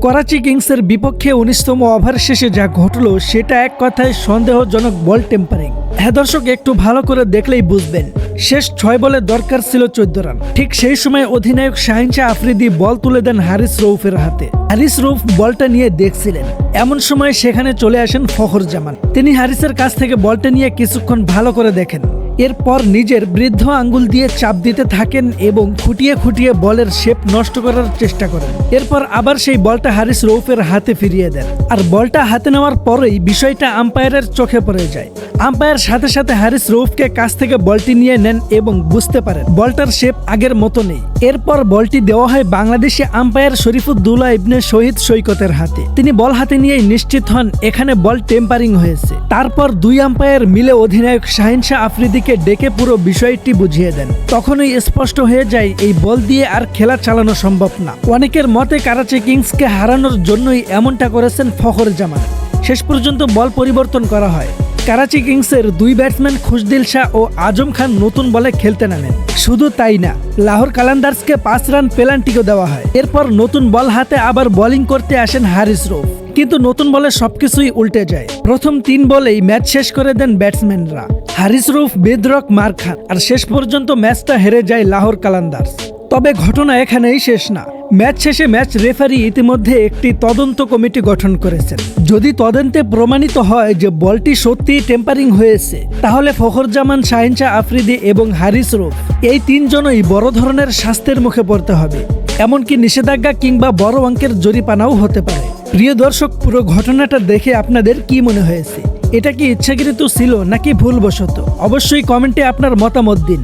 করাচি কিংসের বিপক্ষে ১৯তম ওভার শেষে যা ঘটল সেটা এক কথায় সন্দেহজনক বল টেম্পারিং। হ্যাঁ দর্শক, একটু ভালো করে দেখলেই বুঝবেন। শেষ ৬ বলে দরকার ছিল ১৪ রান। ঠিক সেই সময় অধিনায়ক শাহিন শাহ আফ্রিদি বল তুলে দেন হারিস রউফের হাতে। হারিস রউফ বলটা নিয়ে দেখছিলেন, এমন সময় সেখানে চলে আসেন ফখর জামান। তিনি হারিসের কাছ থেকে বলটা নিয়ে কিছুক্ষণ ভালো করে দেখেন, এরপর নিজের বৃদ্ধ আঙ্গুল দিয়ে চাপ দিতে থাকেন এবং খুঁটিয়ে খুঁটিয়ে বলের শেপ নষ্ট করার চেষ্টা করেন। এরপর আবার সেই বলটা হারিস রউফের হাতে ফিরিয়ে দেন। আর বলটা হাতে নেওয়ার পরেই বিষয়টা আম্পায়ারের চোখে পড়ে যায়। আম্পায়ার সাথে সাথে হারিস রউফকে কাছ থেকে বলটি নিয়ে নেন এবং বুঝতে পারেন বলটার শেপ আগের মতো নেই। এরপর বলটি দেওয়া হয় বাংলাদেশি আম্পায়ার শরীফুদ্দৌলা ইবনে শহীদ সৈকতের হাতে। তিনি বল হাতে নিয়েই নিশ্চিত হন এখানে বল টেম্পারিং হয়েছে। তারপর দুই আম্পায়ার মিলে অধিনায়ক শাহিন শাহ আফ্রিদিকে ডেকে পুরো বিষয়টি বুঝিয়ে দেন। তখনই স্পষ্ট হয়ে যায় এই বল দিয়ে আর খেলা চালানো সম্ভব না। অনেকের মতে করাচি কিংসকে হারানোর জন্যই এমনটা করেছেন ফখর জামান। শেষ পর্যন্ত বল পরিবর্তন করা হয়। করাচি কিংসের দুই ব্যাটসম্যান খুশদিল শাহ ও আজম খান নতুন বলে খেলতে নামেন। শুধু তাই না, লাহোর কালান্দার্সকে ৫ রান পেনাল্টিও দেওয়া হয়। এরপর নতুন বল হাতে আবার বোলিং করতে আসেন হারিস রউফ, কিন্তু নতুন বলে সবকিছুই উল্টে যায়। প্রথম ৩ বলেই ম্যাচ শেষ করে দেন ব্যাটসম্যানরা। হারিস রউফ বেধড়ক মার খান আর শেষ পর্যন্ত ম্যাচটা হেরে যায় লাহোর কালান্দার্স। তবে ঘটনা এখানেই শেষ না। ম্যাচ শেষে ম্যাচ রেফারি ইতিমধ্যে একটি তদন্ত কমিটি গঠন করেছেন। যদি তদন্তে প্রমাণিত হয় যে বলটি সত্যিই টেম্পারিং হয়েছে, তাহলে ফখর জামান, শাহিন শাহ আফ্রিদি এবং হারিস রউফ এই ৩ জনই বড় ধরনের শাস্তির মুখে পড়তে হবে। এমনকি নিষেধাজ্ঞা কিংবা বড় অঙ্কের জরিমানাও হতে পারে। প্রিয় দর্শক, পুরো ঘটনাটা দেখে আপনাদের কি মনে হয়েছে? এটা কি ইচ্ছাকৃত ছিল নাকি ভুলবশত? অবশ্যই কমেন্টে আপনার মতামত দিন।